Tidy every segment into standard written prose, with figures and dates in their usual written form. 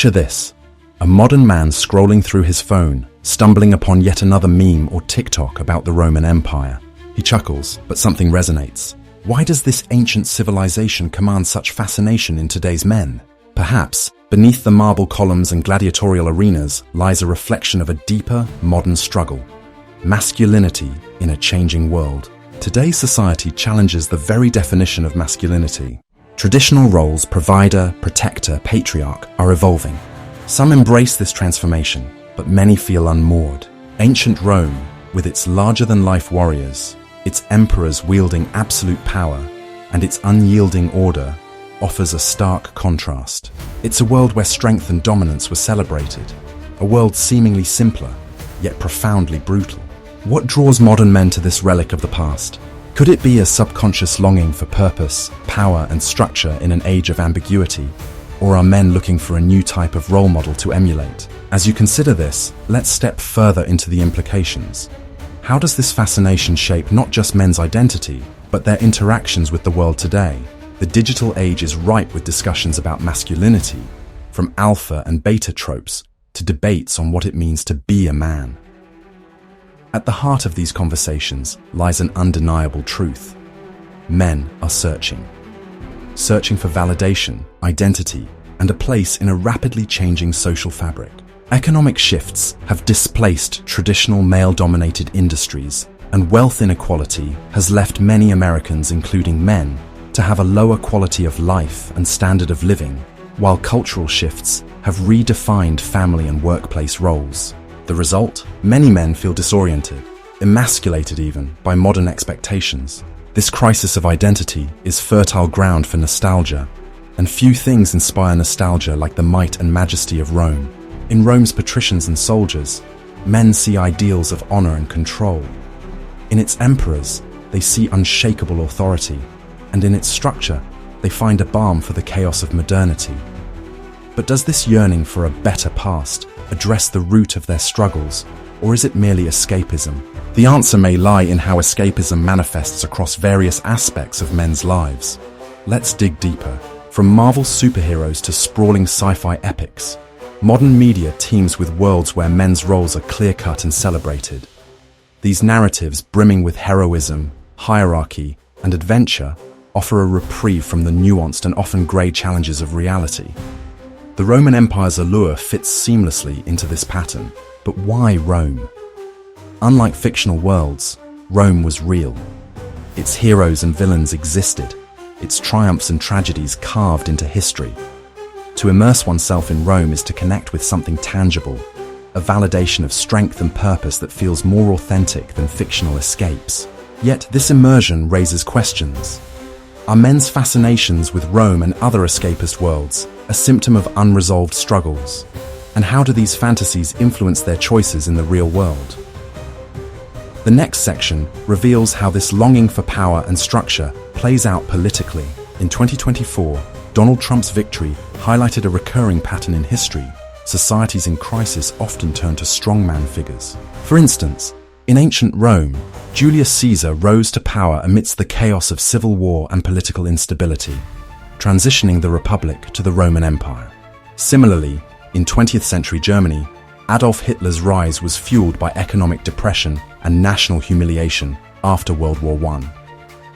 Picture this: a modern man scrolling through his phone, stumbling upon yet another meme or TikTok about the Roman Empire. He chuckles, but something resonates. Why does this ancient civilization command such fascination in today's men? Perhaps, beneath the marble columns and gladiatorial arenas lies a reflection of a deeper, modern struggle. Masculinity in a changing world. Today's society challenges the very definition of masculinity. Traditional roles, provider, protector, patriarch, are evolving. Some embrace this transformation, but many feel unmoored. Ancient Rome, with its larger-than-life warriors, its emperors wielding absolute power, and its unyielding order, offers a stark contrast. It's a world where strength and dominance were celebrated, a world seemingly simpler, yet profoundly brutal. What draws modern men to this relic of the past? Could it be a subconscious longing for purpose, power, and structure in an age of ambiguity? Or are men looking for a new type of role model to emulate? As you consider this, let's step further into the implications. How does this fascination shape not just men's identity, but their interactions with the world today? The digital age is ripe with discussions about masculinity, from alpha and beta tropes to debates on what it means to be a man. At the heart of these conversations lies an undeniable truth. Men are searching for validation, identity, and a place in a rapidly changing social fabric. Economic shifts have displaced traditional male-dominated industries, and wealth inequality has left many Americans, including men, to have a lower quality of life and standard of living, while cultural shifts have redefined family and workplace roles. The result? Many men feel disoriented, emasculated even, by modern expectations. This crisis of identity is fertile ground for nostalgia, and few things inspire nostalgia like the might and majesty of Rome. In Rome's patricians and soldiers, men see ideals of honor and control. In its emperors, they see unshakable authority, and in its structure, they find a balm for the chaos of modernity. But does this yearning for a better past address the root of their struggles, or is it merely escapism? The answer may lie in how escapism manifests across various aspects of men's lives. Let's dig deeper. From Marvel superheroes to sprawling sci-fi epics, modern media teems with worlds where men's roles are clear-cut and celebrated. These narratives, brimming with heroism, hierarchy, and adventure, offer a reprieve from the nuanced and often grey challenges of reality. The Roman Empire's allure fits seamlessly into this pattern. But why Rome? Unlike fictional worlds, Rome was real. Its heroes and villains existed, its triumphs and tragedies carved into history. To immerse oneself in Rome is to connect with something tangible, a validation of strength and purpose that feels more authentic than fictional escapes. Yet this immersion raises questions. Are men's fascinations with Rome and other escapist worlds a symptom of unresolved struggles? And how do these fantasies influence their choices in the real world? The next section reveals how this longing for power and structure plays out politically. In 2024, Donald Trump's victory highlighted a recurring pattern in history. Societies in crisis often turn to strongman figures. For instance, in ancient Rome, Julius Caesar rose to power amidst the chaos of civil war and political instability, transitioning the Republic to the Roman Empire. Similarly, in 20th century Germany, Adolf Hitler's rise was fueled by economic depression and national humiliation after World War I.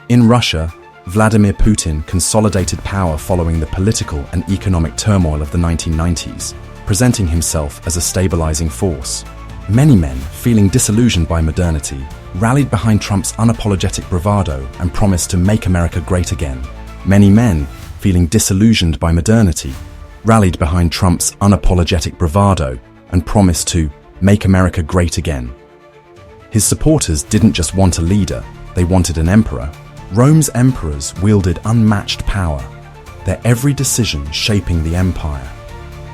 In Russia, Vladimir Putin consolidated power following the political and economic turmoil of the 1990s, presenting himself as a stabilizing force. Many men, feeling disillusioned by modernity, rallied behind Trump's unapologetic bravado and promised to make America great again. Many men, feeling disillusioned by modernity, rallied behind Trump's unapologetic bravado and promised to make America great again. His supporters didn't just want a leader, they wanted an emperor. Rome's emperors wielded unmatched power, their every decision shaping the empire.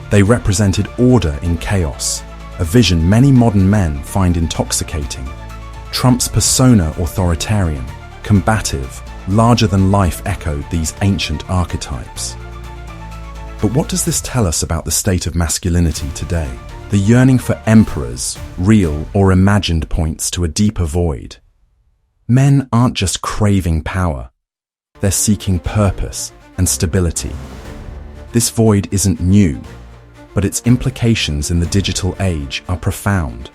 They represented order in chaos, a vision many modern men find intoxicating. Trump's persona, authoritarian, combative, larger-than-life, echoed these ancient archetypes. But what does this tell us about the state of masculinity today? The yearning for emperors, real or imagined, points to a deeper void. Men aren't just craving power, they're seeking purpose and stability. This void isn't new. but its implications in the digital age are profound.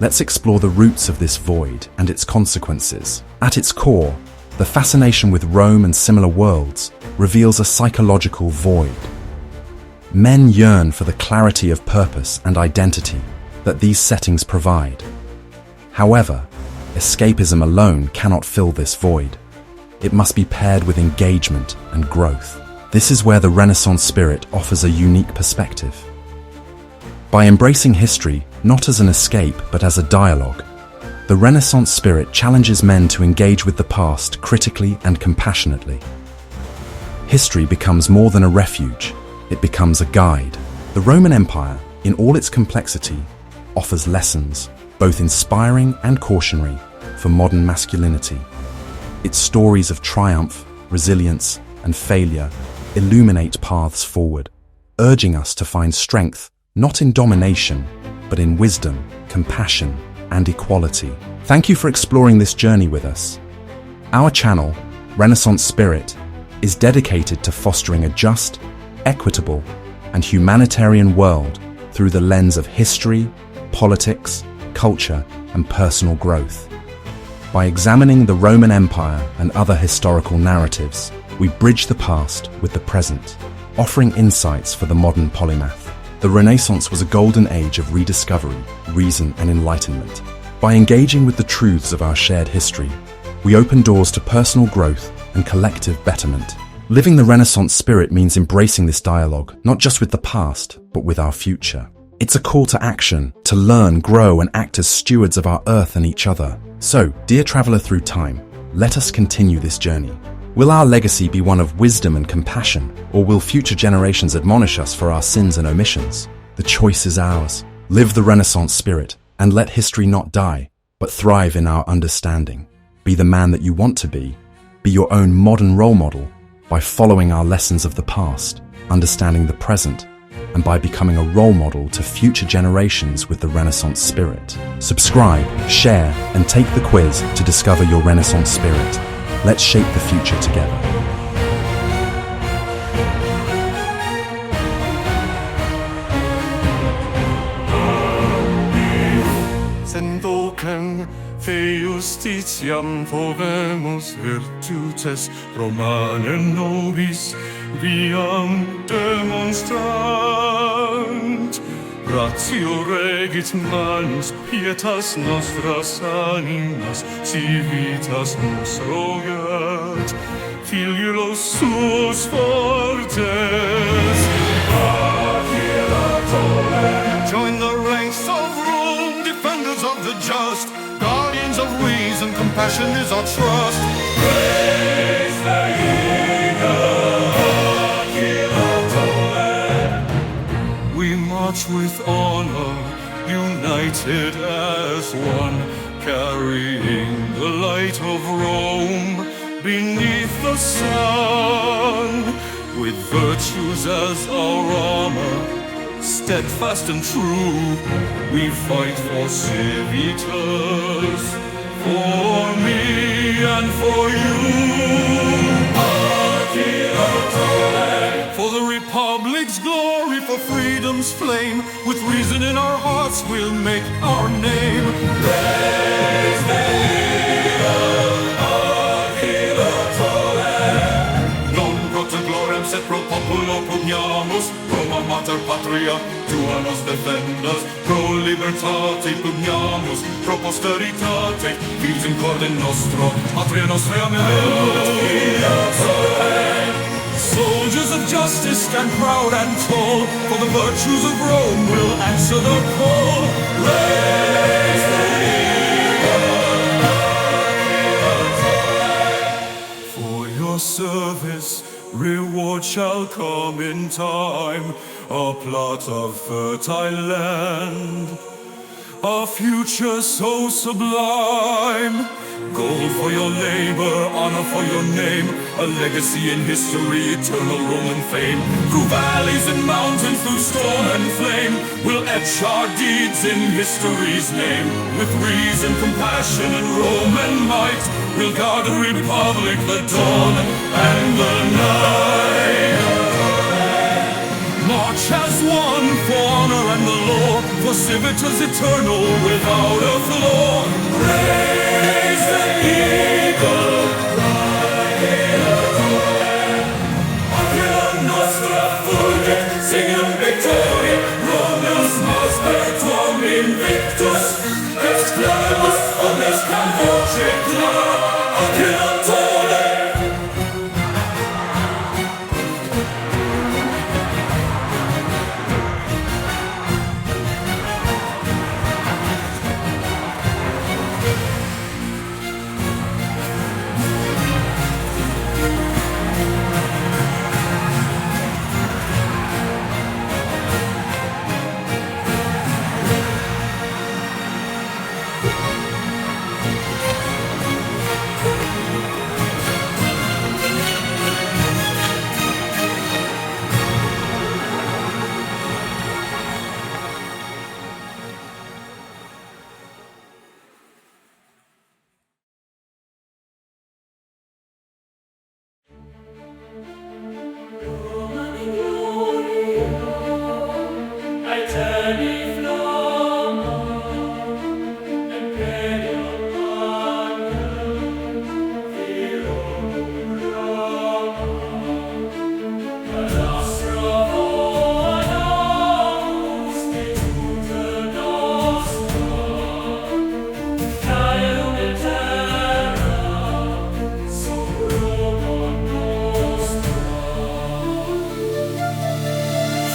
Let's explore the roots of this void and its consequences. At its core, the fascination with Rome and similar worlds reveals a psychological void. Men yearn for the clarity of purpose and identity that these settings provide. However, escapism alone cannot fill this void. It must be paired with engagement and growth. This is where the Renaissance spirit offers a unique perspective. By embracing history not as an escape but as a dialogue, the Renaissance spirit challenges men to engage with the past critically and compassionately. History becomes more than a refuge, it becomes a guide. The Roman Empire, in all its complexity, offers lessons, both inspiring and cautionary, for modern masculinity. Its stories of triumph, resilience, and failure illuminate paths forward, urging us to find strength not in domination, but in wisdom, compassion, and equality. Thank you for exploring this journey with us. Our channel, Renaissance Spirit, is dedicated to fostering a just, equitable, and humanitarian world through the lens of history, politics, culture, and personal growth. By examining the Roman Empire and other historical narratives, we bridge the past with the present, offering insights for the modern polymath. The Renaissance was a golden age of rediscovery, reason, and enlightenment. By engaging with the truths of our shared history, we open doors to personal growth and collective betterment. Living the Renaissance spirit means embracing this dialogue, not just with the past, but with our future. It's a call to action, to learn, grow, and act as stewards of our earth and each other. So, dear traveler through time, let us continue this journey. Will our legacy be one of wisdom and compassion, or will future generations admonish us for our sins and omissions? The choice is ours. Live the Renaissance spirit, and let history not die, but thrive in our understanding. Be the man that you want to be your own modern role model, by following our lessons of the past, understanding the present, and by becoming a role model to future generations with the Renaissance spirit. Subscribe, share, and take the quiz to discover your Renaissance spirit. Let's shape the future together. Sendocem fe justitiam povemus virtutes Romanem nobis viam demonstrant. Ratio regit manus pietas nostras animas civitas nos rogat. Filiulos suos fortes join the ranks of Rome, defenders of the just, guardians of reason, compassion is our trust. Praise the we march with honor, united as one, carrying the light of Rome beneath the sun, with virtues as our armor, steadfast and true, we fight for civitas, for me and for you. For the Republic's glory, for freedom's flame, with reason in our hearts we'll make our name. Praise the non propter gloriam sed pro populo pugnamus, Roma mater patria, tua nos defendas, pro libertate pugnamus, pro posteritate, vivs in corde nostro, patria nostra soldiers of justice stand proud and tall, for the virtues of Rome will answer the call. Raise the eagle, for your service reward shall come in time, a plot of fertile land, a future so sublime. Gold for your labor, honor for your name, a legacy in history, eternal Roman fame. Through valleys and mountains, through storm and flame, we'll etch our deeds in history's name. With reason, compassion, and Roman might, we'll guard the Republic, the dawn and the night. March as one for honor and the law, for civitas eternal without a flaw. Raise the eagle, Aquila nostra fulget, singam victoria, Romulus master tuam invictus, exclamus omnes can voce clara, Aquila tole.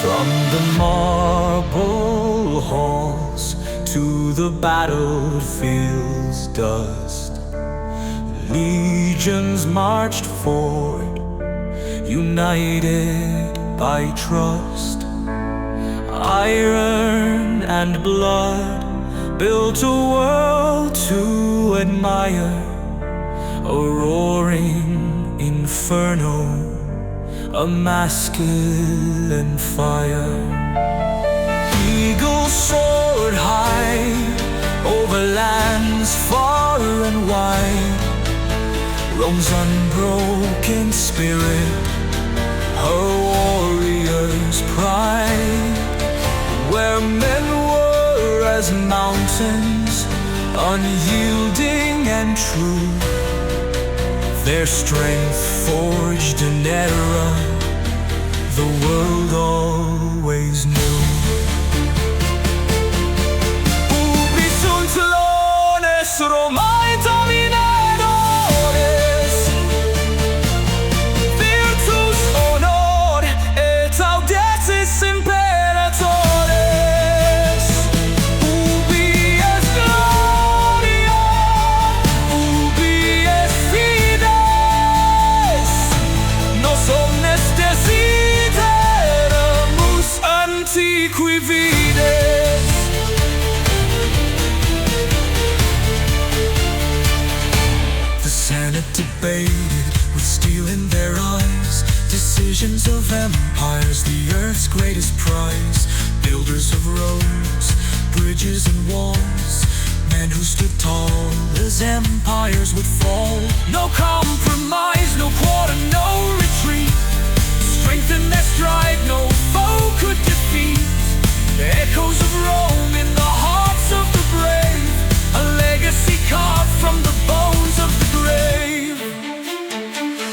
From the marble halls to the battlefield's dust, legions marched forward, united by trust. Iron and blood built a world to admire, a roaring inferno, a masculine fire. Eagles soared high over lands far and wide, Rome's unbroken spirit, her warrior's pride. Where men were as mountains, unyielding and true, their strength forged an era the world always knew. Ubi sunt lones Romae dominadores, virtus honor et audaces imperatores. Ubi est gloria, ubi est fides, nos omnes desideramus antiqui vides. The Senate debated with steel in their eyes, decisions of empires, the earth's greatest prize. Builders of roads, bridges and walls, men who stood tall as empires would fall. No compromise, no quarter, no retreat. Strength in their stride, no foe could defeat. The echoes of Rome in the hearts of the brave, a legacy carved from the bones of the grave.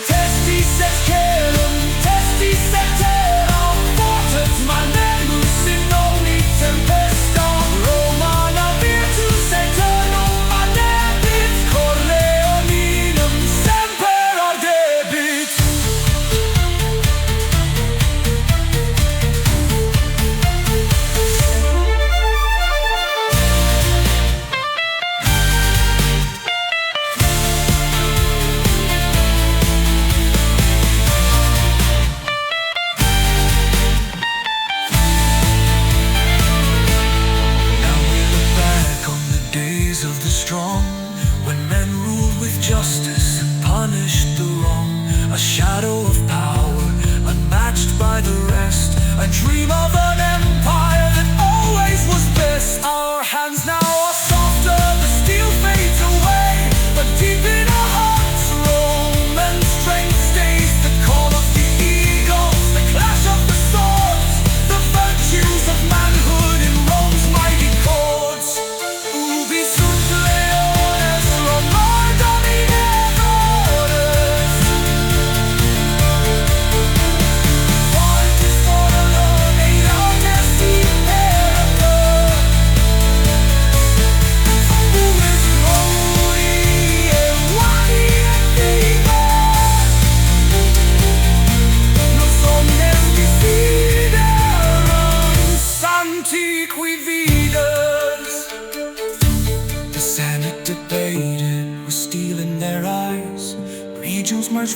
Testis et caelum, testis et terram, fortet manemus in omni tempestam. Romana virtus aeternum manebit, cor leoninum semper ardebit. Now we look back on the days of the strong, when men ruled with justice and punished the wrong. A shadow of power, unmatched by the rest, a dream of an empire that always was best. Our hands now are softer, the steel fades away, but deep in our hearts, Roman strength stays. The call of the eagles, the clash of the swords, the virtue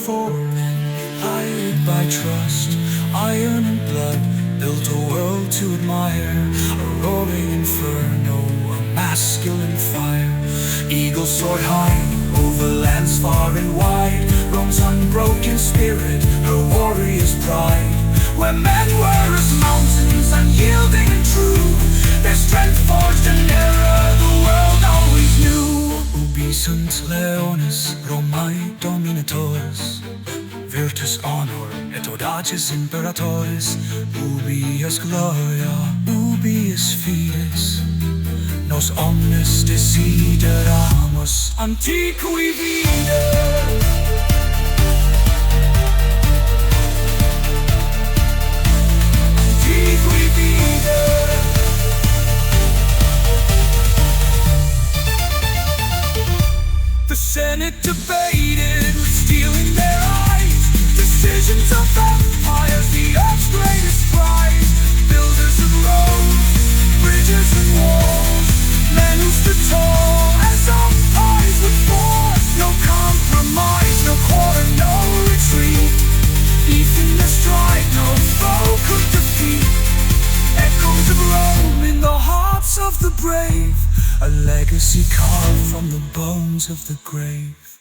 forth, guided by trust, iron and blood, built a world to admire, a roaring inferno, a masculine fire. Eagle soared high over lands far and wide, Rome's unbroken spirit, her warrior's pride. Where men were as mountains, unyielding and true, their strength forged an era the world always knew. Ubi sunt leones Romae dominatores, virtus honor et audaces imperatores. Ubi est gloria, ubi est fides, nos omnes desideramus antiqui vide. The Senate debated with steel in their eyes, decisions of empires, the earth's greatest prize. Builders of roads, bridges and walls, men who stood tall as umpires with force. No compromise, no quarter, no retreat. Even the strife no foe could defeat. Echoes of Rome in the hearts of the brave, a legacy carved from the bones of the grave.